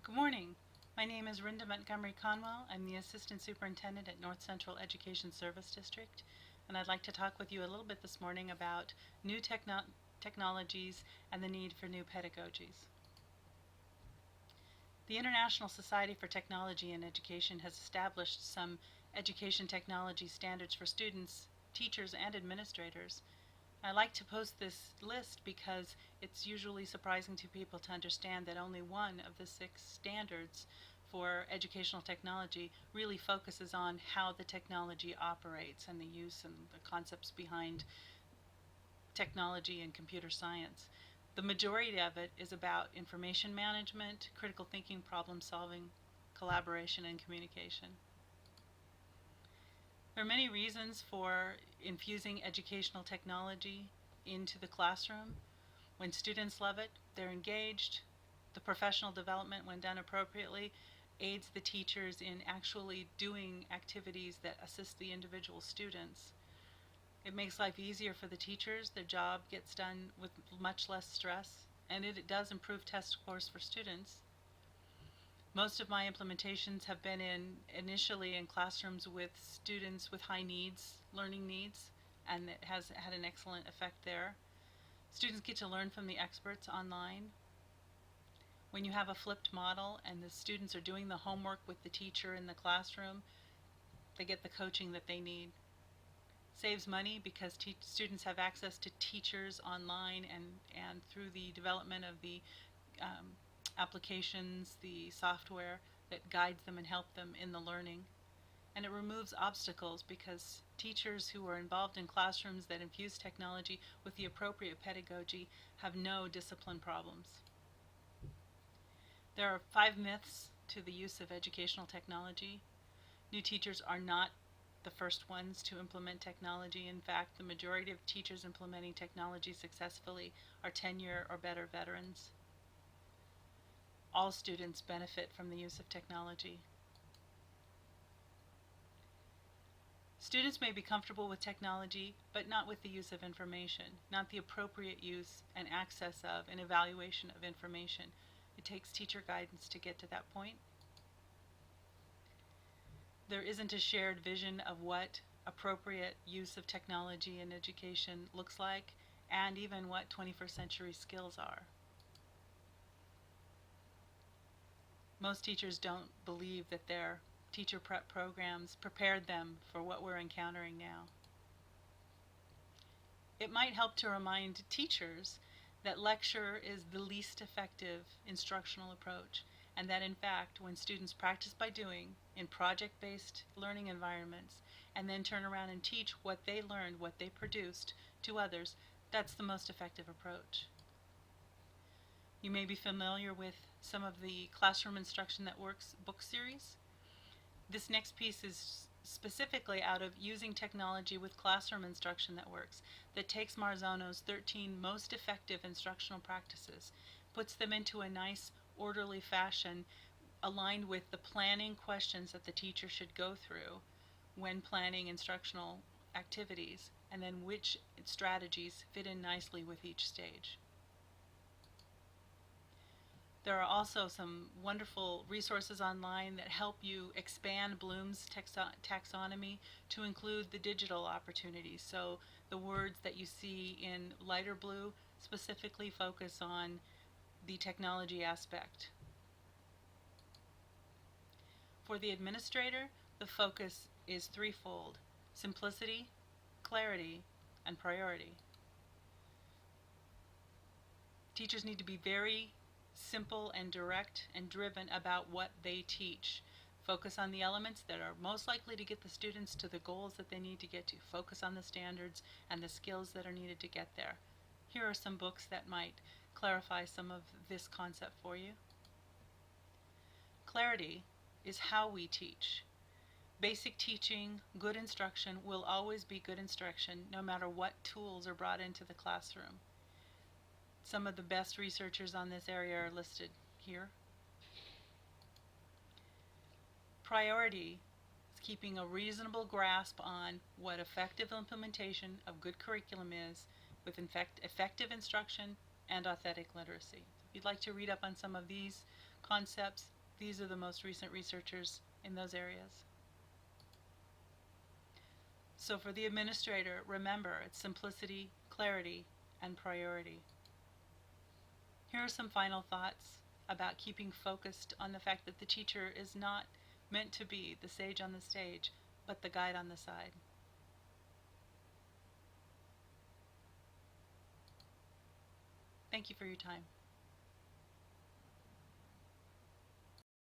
Good morning. My name is Rhonda Montgomery Conwell. I'm the Assistant Superintendent at North Central Education Service District, and I'd like to talk with you a little bit this morning about new technologies and the need for new pedagogies. The International Society for Technology in Education has established some education technology standards for students, teachers, and administrators. I like to post this list because it's usually surprising to people to understand that only one of the 6 standards for educational technology really focuses on how the technology operates and the use and the concepts behind technology and computer science. The majority of it is about information management, critical thinking, problem solving, collaboration, and communication. There are many reasons for infusing educational technology into the classroom. When students love it, they're engaged. The professional development, when done appropriately, aids the teachers in actually doing activities that assist the individual students. It makes life easier for the teachers. Their job gets done with much less stress, and it does improve test scores for students. Most of my implementations have been initially in classrooms with students with high needs, learning needs, and it has had an excellent effect there. Students get to learn from the experts online. When you have a flipped model and the students are doing the homework with the teacher in the classroom, they get the coaching that they need. Saves money because students have access to teachers online and through the development of the applications, the software that guides them and help them in the learning. And it removes obstacles because teachers who are involved in classrooms that infuse technology with the appropriate pedagogy have no discipline problems. There are 5 myths to the use of educational technology. New teachers are not the first ones to implement technology. In fact, the majority of teachers implementing technology successfully are 10-year or better veterans. All students benefit from the use of technology. Students may be comfortable with technology, but not with the use of information, not the appropriate use and access of and evaluation of information. It takes teacher guidance to get to that point. There isn't a shared vision of what appropriate use of technology in education looks like, and even what 21st century skills are. Most teachers don't believe that their teacher prep programs prepared them for what we're encountering now. It might help to remind teachers that lecture is the least effective instructional approach, and that in fact, when students practice by doing in project-based learning environments and then turn around and teach what they learned, what they produced to others, that's the most effective approach. You may be familiar with some of the Classroom Instruction That Works book series. This next piece is specifically out of Using Technology with Classroom Instruction That Works, that takes Marzano's 13 most effective instructional practices, puts them into a nice, orderly fashion aligned with the planning questions that the teacher should go through when planning instructional activities, and then which strategies fit in nicely with each stage. There are also some wonderful resources online that help you expand Bloom's taxonomy to include the digital opportunities. So the words that you see in lighter blue specifically focus on the technology aspect. For the administrator, the focus is threefold: simplicity, clarity, and priority. Teachers need to be very simple and direct and driven about what they teach. Focus on the elements that are most likely to get the students to the goals that they need to get to. Focus on the standards and the skills that are needed to get there. Here are some books that might clarify some of this concept for you. Clarity is how we teach. Basic teaching, good instruction will always be good instruction no matter what tools are brought into the classroom. Some of the best researchers on this area are listed here. Priority is keeping a reasonable grasp on what effective implementation of good curriculum is with effective instruction and authentic literacy. If you'd like to read up on some of these concepts, these are the most recent researchers in those areas. So for the administrator, remember, it's simplicity, clarity, and priority. Here are some final thoughts about keeping focused on the fact that the teacher is not meant to be the sage on the stage, but the guide on the side. Thank you for your time.